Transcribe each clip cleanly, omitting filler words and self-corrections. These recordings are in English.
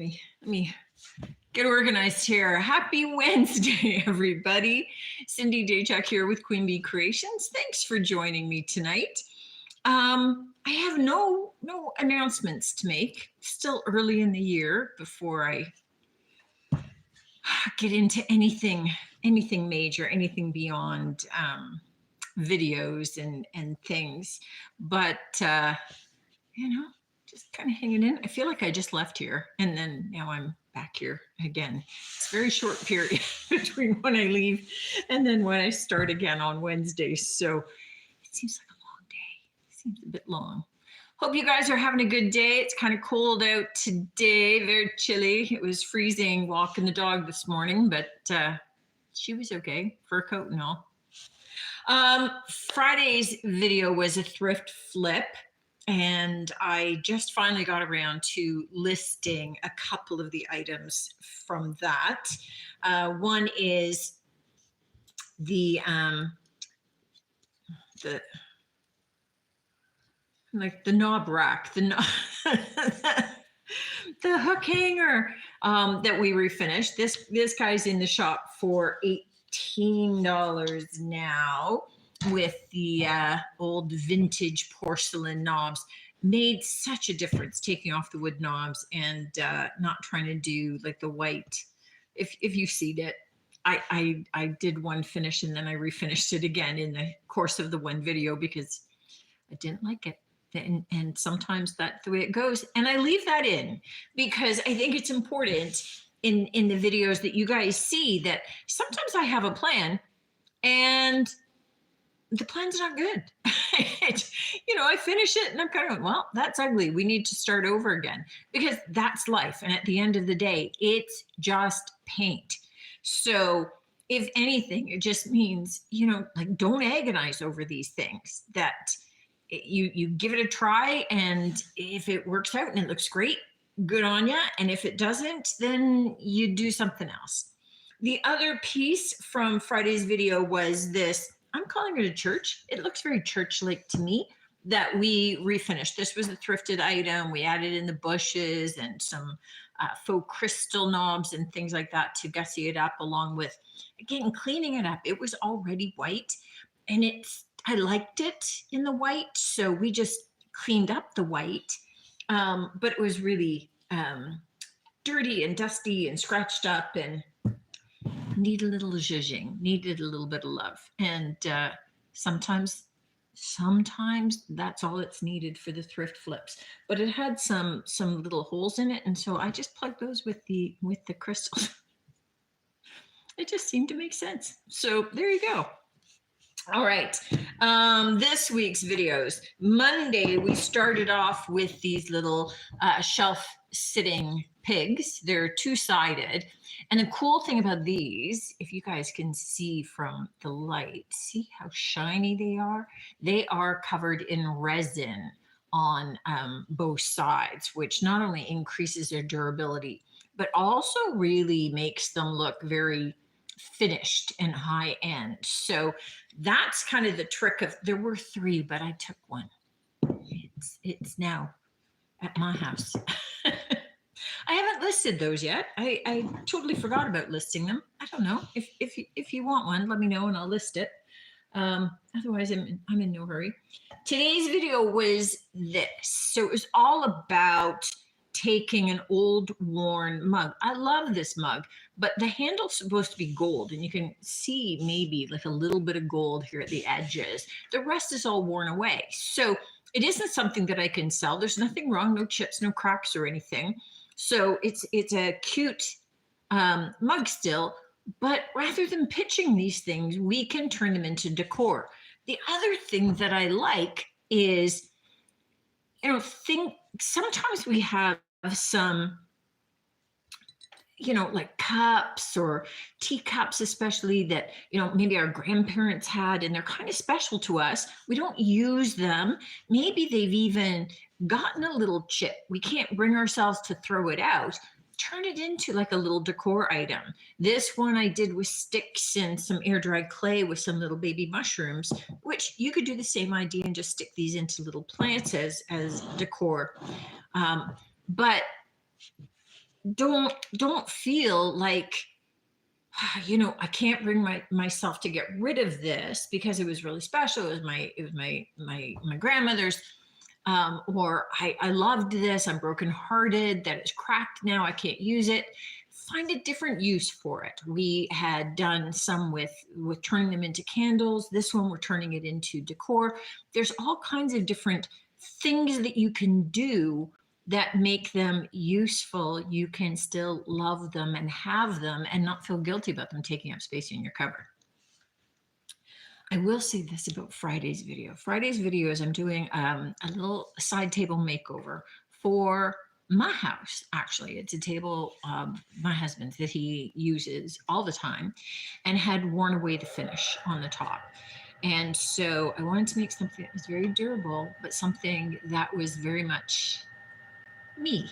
Let me get organized here. Happy Wednesday, everybody. Cindy Daychuk here with Queen Bee Creations. Thanks for joining me tonight. I have no announcements to make. Still early in the year before I get into anything major, anything beyond videos and things. But just kind of hanging in. I feel like I just left here and then now I'm back here again. It's a very short period between when I leave and then when I start again on Wednesday. So it seems like a long day. It seems a bit long. Hope you guys are having a good day. It's kind of cold out today, very chilly. It was freezing walking the dog this morning, but she was okay, fur coat and all. Friday's video was a thrift flip. And I just finally got around to listing a couple of the items from that. One is the knob rack, the hook hanger that we refinished. This guy's in the shop for $18 now. With the old vintage porcelain knobs. Made such a difference taking off the wood knobs and not trying to do like the white. If you've seen it, I did one finish and then I refinished it again in the course of the one video because I didn't like it. And sometimes that's the way it goes. And I leave that in because I think it's important in the videos that you guys see that sometimes I have a plan and the plan's not good. I finish it and I'm kind of, well, that's ugly. We need to start over again because that's life. And at the end of the day, it's just paint. So if anything, it just means, don't agonize over these things, that you give it a try. And if it works out and it looks great, good on you. And if it doesn't, then you do something else. The other piece from Friday's video was this. I'm calling it a church. It looks very church-like to me that we refinished. This was a thrifted item. We added in the bushes and some faux crystal knobs and things like that to gussy it up, along with, again, cleaning it up. It was already white and I liked it in the white. So we just cleaned up the white, but it was really dirty and dusty and scratched up and need a little zhuzhing, needed a little bit of love. And sometimes that's all it's needed for the thrift flips. But it had some little holes in it. And so I just plugged those with the crystals. It just seemed to make sense. So there you go. All right. This week's videos. Monday, we started off with these little shelf sitting pigs. They're two-sided. And the cool thing about these, if you guys can see from the light, see how shiny they are? They are covered in resin on both sides, which not only increases their durability, but also really makes them look very finished and high end. So that's kind of the trick of, there were 3, but I took one. It's now at my house. I haven't listed those yet. I totally forgot about listing them. I don't know. If you want one, let me know and I'll list it. Otherwise, I'm in no hurry. Today's video was this. So it was all about taking an old worn mug. I love this mug, but the handle's supposed to be gold and you can see maybe like a little bit of gold here at the edges. The rest is all worn away. So it isn't something that I can sell. There's nothing wrong, no chips, no cracks or anything. So it's a cute mug still, but rather than pitching these things, we can turn them into decor. The other thing that I like is, sometimes we have some, like cups or teacups, especially that, maybe our grandparents had, and they're kind of special to us. We don't use them. Maybe they've even gotten a little chip. We can't bring ourselves to throw it out. Turn it into like a little decor item. This one I did with sticks and some air dried clay with some little baby mushrooms, which you could do the same idea and just stick these into little plants as decor. But don't feel like, I can't bring myself to get rid of this because it was really special. It was my grandmother's, or I loved this. I'm brokenhearted that it's cracked now. I can't use it. Find a different use for it. We had done some with turning them into candles. This one we're turning it into decor. There's all kinds of different things that you can do that make them useful. You can still love them and have them and not feel guilty about them taking up space in your cupboard. I will say this about Friday's video. Friday's video is I'm doing a little side table makeover for my house. Actually, it's a table my husband's that he uses all the time and had worn away the finish on the top. And so I wanted to make something that was very durable, but something that was very much me.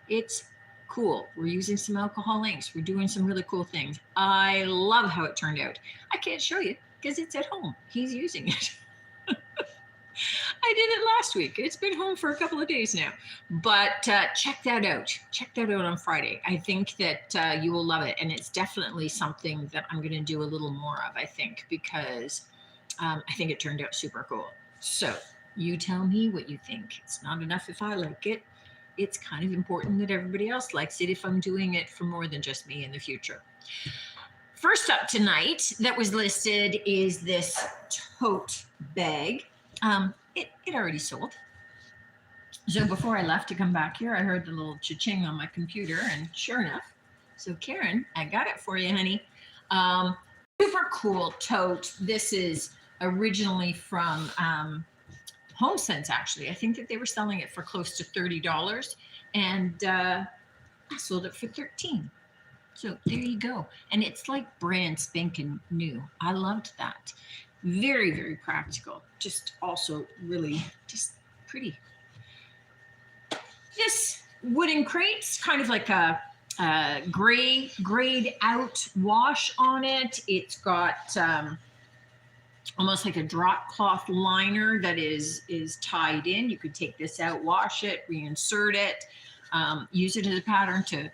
It's cool. We're using some alcohol inks. We're doing some really cool things. I love how it turned out. I can't show you because it's at home. He's using it. I did it last week. It's been home for a couple of days now. But check that out. Check that out on Friday. I think that you will love it. And it's definitely something that I'm going to do a little more of, I think, because I think it turned out super cool. So you tell me what you think. It's not enough if I like it. It's kind of important that everybody else likes it if I'm doing it for more than just me in the future. First up tonight that was listed is this tote bag. It already sold. So before I left to come back here, I heard the little cha-ching on my computer, and sure enough, so Karen, I got it for you, honey. Super cool tote. This is originally from HomeSense, actually. I think that they were selling it for close to $30, and I sold it for $13. So there you go. And it's like brand spanking new. I loved that. Very, very practical. Just also really just pretty. This wooden crate's kind of like a grayed out wash on it. It's got almost like a drop cloth liner that is tied in. You could take this out, wash it, reinsert it, use it as a pattern to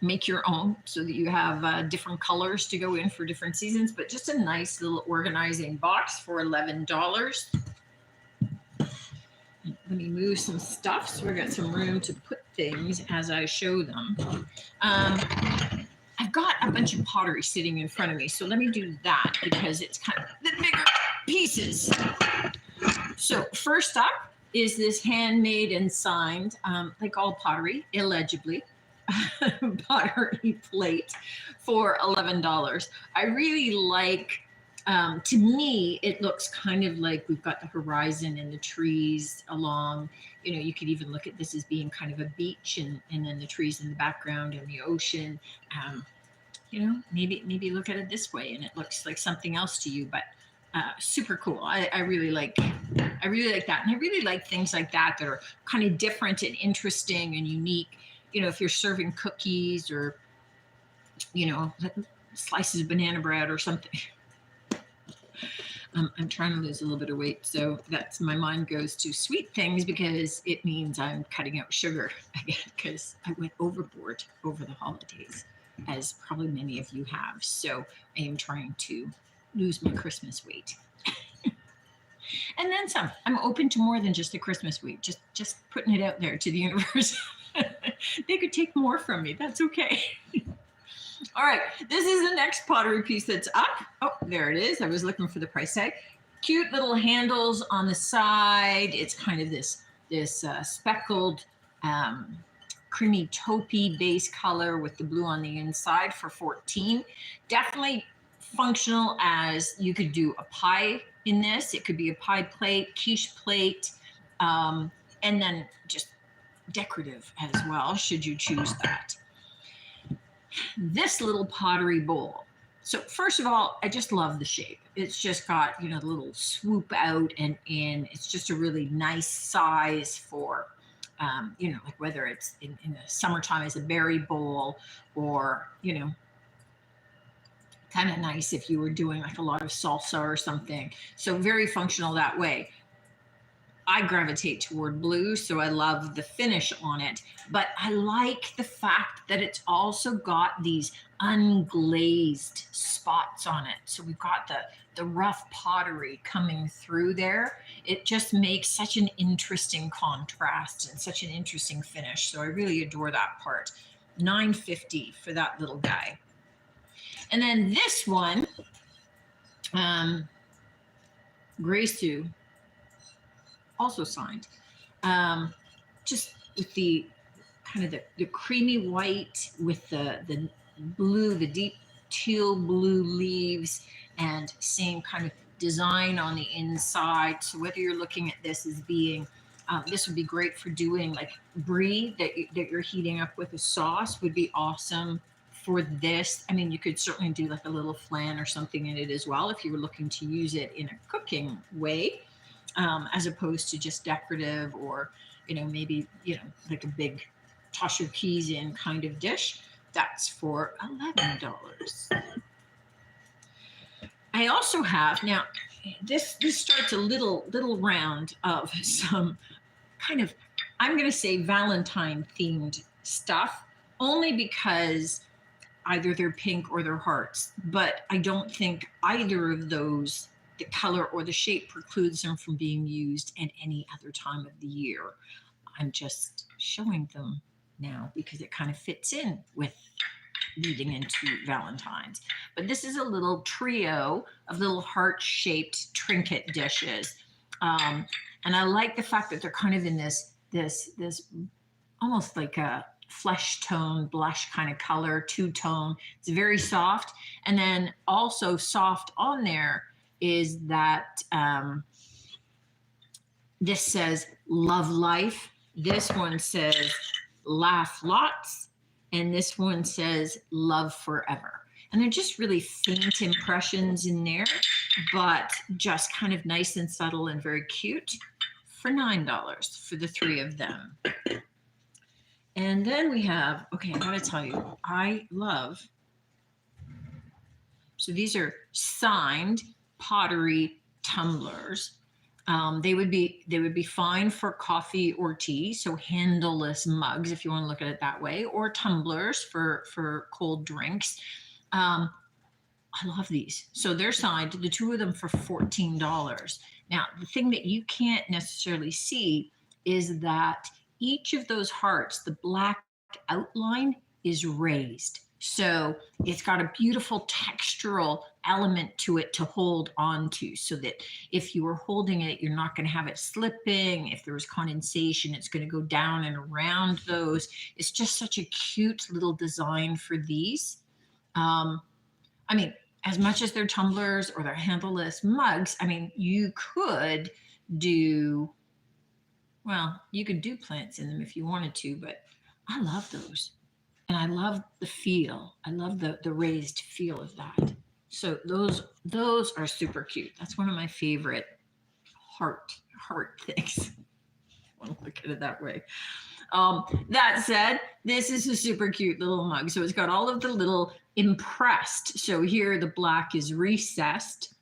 make your own so that you have different colors to go in for different seasons, but just a nice little organizing box for $11. Let me move some stuff so we got some room to put things as I show them. I've got a bunch of pottery sitting in front of me, so let me do that because it's kind of the bigger pieces. So first up is this handmade and signed, like all pottery, illegibly, pottery plate for $11. I really like, to me, it looks kind of like we've got the horizon and the trees along. You could even look at this as being kind of a beach and then the trees in the background and the ocean. Maybe look at it this way and it looks like something else to you, but super cool. I really like that. And I really like things like that are kind of different and interesting and unique. If you're serving cookies or, slices of banana bread or something. I'm trying to lose a little bit of weight. So that's my mind goes to sweet things because it means I'm cutting out sugar again because I went overboard over the holidays, as probably many of you have. So I am trying to lose my Christmas weight. And then some. I'm open to more than just the Christmas weight, just putting it out there to the universe. They could take more from me. That's okay. All right. This is the next pottery piece that's up. Oh, there it is. I was looking for the price tag. Cute little handles on the side. It's kind of this speckled creamy taupey base color with the blue on the inside for $14. Definitely functional as you could do a pie in this. It could be a pie plate, quiche plate, and then just decorative as well, should you choose that. This little pottery bowl. So first of all, I just love the shape. It's just got, the little swoop out and in. It's just a really nice size for, like whether it's in the summertime as a berry bowl or, kind of nice if you were doing like a lot of salsa or something. So very functional that way. I gravitate toward blue, so I love the finish on it. But I like the fact that it's also got these unglazed spots on it. So we've got the rough pottery coming through there. It just makes such an interesting contrast and such an interesting finish. So I really adore that part. $9.50 for that little guy. And then this one, Grace also signed. Just with the kind of the creamy white with the blue, the deep teal blue leaves, and same kind of design on the inside. So whether you're looking at this as being, this would be great for doing like brie that you're heating up with a sauce, would be awesome for this. I mean, you could certainly do like a little flan or something in it as well if you were looking to use it in a cooking way, as opposed to just decorative or, maybe, like a big toss your keys in kind of dish. That's for $11. I also have, now this starts a little round of some kind of, I'm going to say Valentine themed stuff, only because either they're pink or they're hearts, but I don't think either of those, the color or the shape, precludes them from being used at any other time of the year. I'm just showing them now because it kind of fits in with leading into Valentine's. But this is a little trio of little heart-shaped trinket dishes. And I like the fact that they're kind of in this almost like a flesh tone, blush kind of color, two-tone. It's very soft. And then also soft on there is that this says love life. This one says laugh lots. And this one says love forever. And they're just really faint impressions in there, but just kind of nice and subtle and very cute for $9 for the three of them. And then we have, okay, I gotta tell you, I love, so these are signed pottery tumblers. They would be fine for coffee or tea, so handleless mugs if you want to look at it that way, or tumblers for cold drinks. I love these. So they're signed, the two of them for $14. Now, the thing that you can't necessarily see is that each of those hearts, the black outline is raised. So it's got a beautiful textural element to it to hold on to, so that if you were holding it, you're not going to have it slipping. If there was condensation, it's going to go down and around those. It's just such a cute little design for these. I mean, as much as they're tumblers or they're handleless mugs, I mean, you could do, well, you could do plants in them if you wanted to, but I love those. And I love the feel. I love the raised feel of that. So those are super cute. That's one of my favorite heart things. I want to look at it that way. That said, this is a super cute little mug. So it's got all of the little impressed. So here the black is recessed.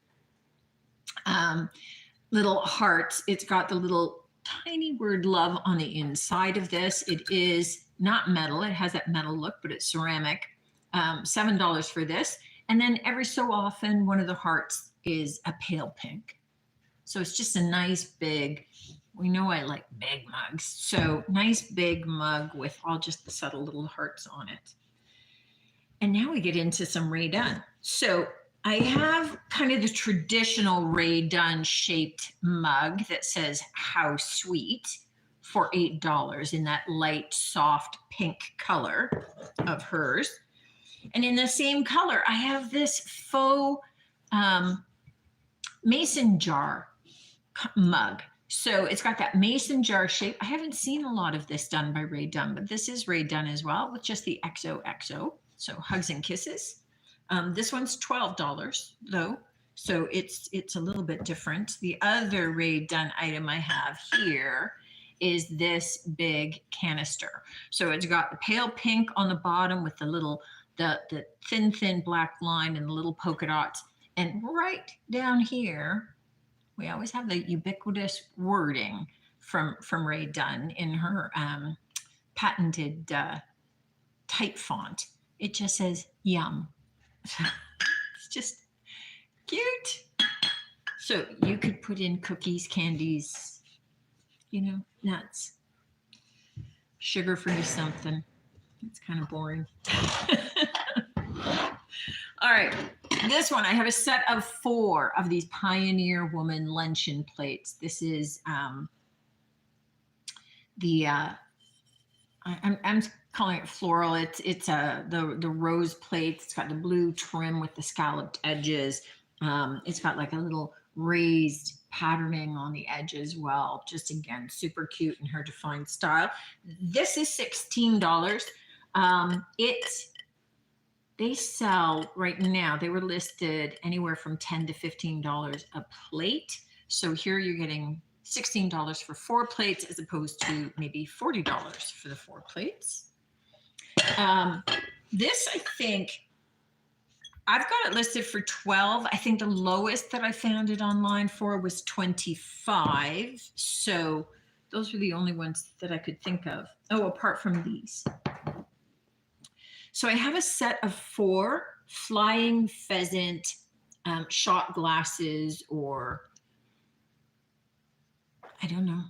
Little hearts. It's got the little tiny word love on the inside of this. It is not metal. It has that metal look, but it's ceramic. $7 for this. And then every so often, one of the hearts is a pale pink. So it's just a nice big, we know I like big mugs. So nice big mug with all just the subtle little hearts on it. And now we get into some Rae Dunn. So I have kind of the traditional Rae Dunn shaped mug that says how sweet for $8 in that light, soft pink color of hers. And in the same color, I have this faux mason jar mug. So it's got that mason jar shape. I haven't seen a lot of this done by Rae Dunn, but this is Rae Dunn as well with just the XOXO. So hugs and kisses. This one's $12 though. So it's a little bit different. The other Rae Dunn item I have here is this big canister. So it's got the pale pink on the bottom with the little, the thin black line and the little polka dots. And right down here, We always have the ubiquitous wording from Rae Dunn in her patented type font. It just says yum. It's just cute. So you could put in cookies, candies, nuts, sugar-free something. It's kind of boring. All right. This one, I have a set of 4 of these Pioneer Woman luncheon plates. This is I'm calling it floral. It's the rose plate. It's got the blue trim with the scalloped edges. It's got like a little raised patterning on the edge as well. Just again, super cute in her defined style. This is $16. They sell right now, they were listed anywhere from $10 to $15 a plate. So here you're getting $16 for 4 plates as opposed to maybe $40 for the 4 plates. This, I think, I've got it listed for 12. I think the lowest that I found it online for was 25. So those were the only ones that I could think of. Oh, apart from these. So I have a set of 4 flying pheasant shot glasses, or I don't know,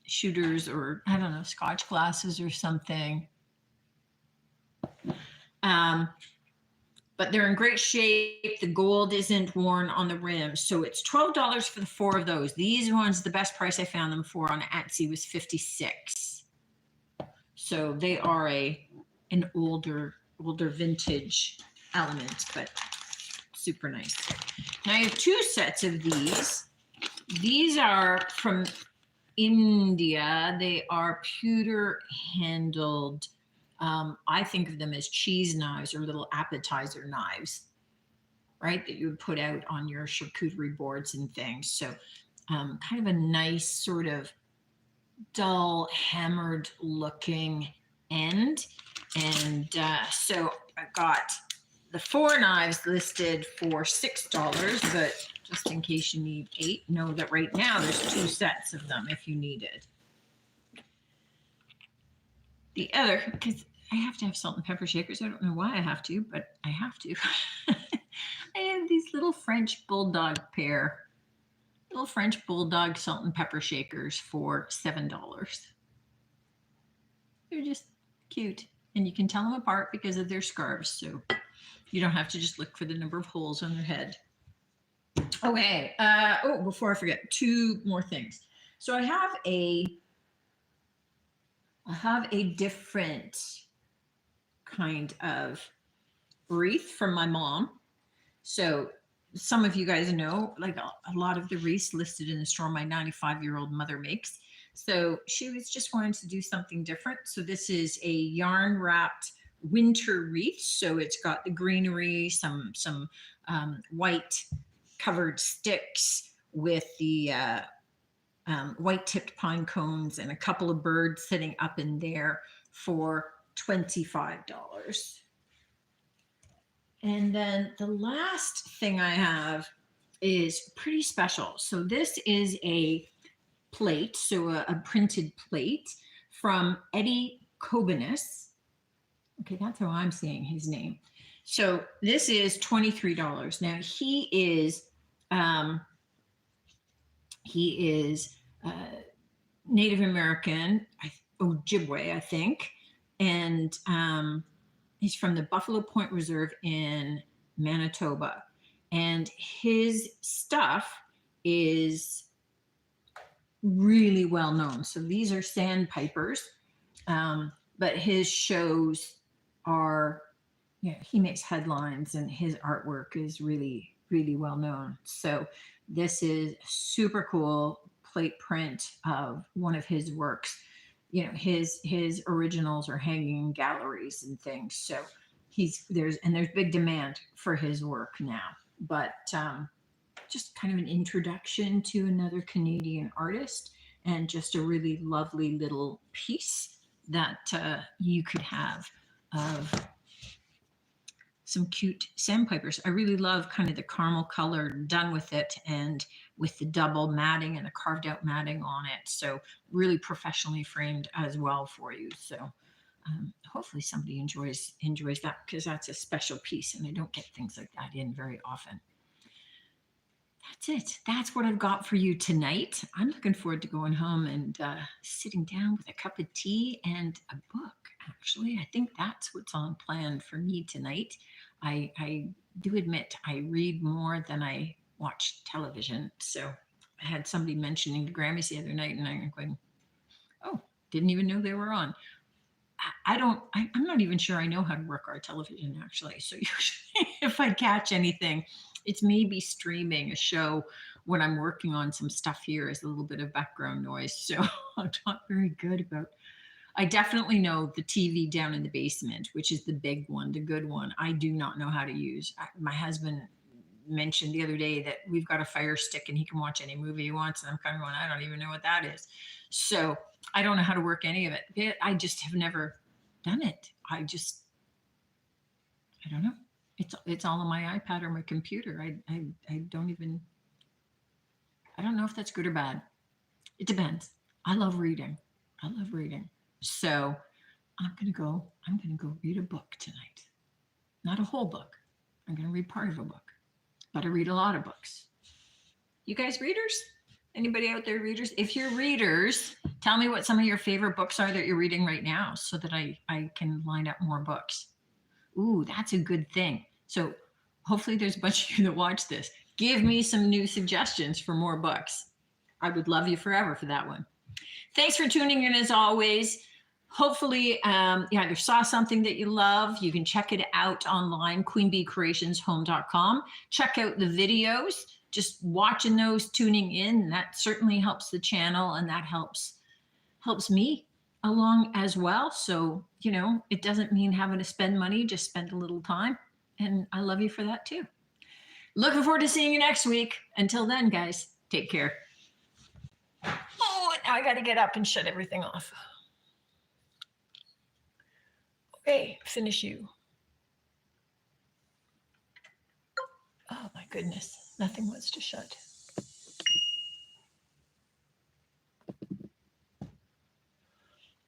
shooters, or I don't know, Scotch glasses or something. But they're in great shape. The gold isn't worn on the rim. So it's $12 for the 4 of those. These ones, the best price I found them for on Etsy was $56. So they are an older vintage element, but super nice. Now I have 2 sets of these. These are from India. They are pewter handled. I think of them as cheese knives or little appetizer knives, right? That you would put out on your charcuterie boards and things. So kind of a nice sort of dull, hammered looking end. And so I got the 4 knives listed for $6, but just in case you need 8, know that right now there's 2 sets of them if you needed. The other, because I have to have salt and pepper shakers. I don't know why I have to, but I have to. I have these little French bulldog pair. Little French bulldog salt and pepper shakers for $7. They're just cute. And you can tell them apart because of their scarves. So you don't have to just look for the number of holes on their head. Okay. Before I forget, 2 more things. So I have a different kind of wreath from my mom. So some of you guys know, like a lot of the wreaths listed in the store my 95-year-old mother makes. So she was just wanting to do something different. So this is a yarn wrapped winter wreath. So it's got the greenery, some white covered sticks with the white tipped pine cones and a couple of birds sitting up in there for $25. And then the last thing I have is pretty special. So this is a plate, so a printed plate from Eddie Kobenis. Okay, that's how I'm saying his name. So this is $23. Now he is Native American, Ojibwe, I think, and he's from the Buffalo Point Reserve in Manitoba, and his stuff is really well known. So these are sandpipers, but his shows are, he makes headlines and his artwork is really, really well known. So this is super cool plate print of one of his works. His originals are hanging in galleries and things. So there's big demand for his work now. But just kind of an introduction to another Canadian artist, and just a really lovely little piece that you could have of some cute sandpipers. I really love kind of the caramel color done with it, and with the double matting and the carved out matting on it. So really professionally framed as well for you. So hopefully somebody enjoys that, because that's a special piece and I don't get things like that in very often. That's it. That's what I've got for you tonight. I'm looking forward to going home and sitting down with a cup of tea and a book. Actually, I think that's what's on plan for me tonight. I do admit I read more than I watch television. So I had somebody mentioning the Grammys the other night, and I'm going, oh, didn't even know they were on. I'm not even sure I know how to work our television, actually. So usually if I catch anything, it's maybe streaming a show when I'm working on some stuff here as a little bit of background noise. So I'm not very good about. I definitely know the TV down in the basement, which is the big one, the good one. I do not know how to use. My husband mentioned the other day that we've got a Fire Stick and he can watch any movie he wants. And I'm kind of going, I don't even know what that is. So I don't know how to work any of it. I just have never done it. I don't know. It's all on my iPad or my computer. I don't even, I don't know if that's good or bad. It depends. I love reading. So I'm going to go read a book tonight. Not a whole book. I'm going to read part of a book, but I read a lot of books. You guys readers? Anybody out there readers? If you're readers, tell me what some of your favorite books are that you're reading right now, so that I can line up more books. Ooh, that's a good thing. So hopefully there's a bunch of you that watch this. Give me some new suggestions for more books. I would love you forever for that one. Thanks for tuning in as always. Hopefully you either saw something that you love. You can check it out online, queenbeecreationshome.com. Check out the videos. Just watching those, tuning in, that certainly helps the channel, and that helps me along as well. So, it doesn't mean having to spend money, just spend a little time. And I love you for that too. Looking forward to seeing you next week. Until then, guys, take care. Oh, now I got to get up and shut everything off. Okay, finish you. Oh my goodness, nothing wants to shut.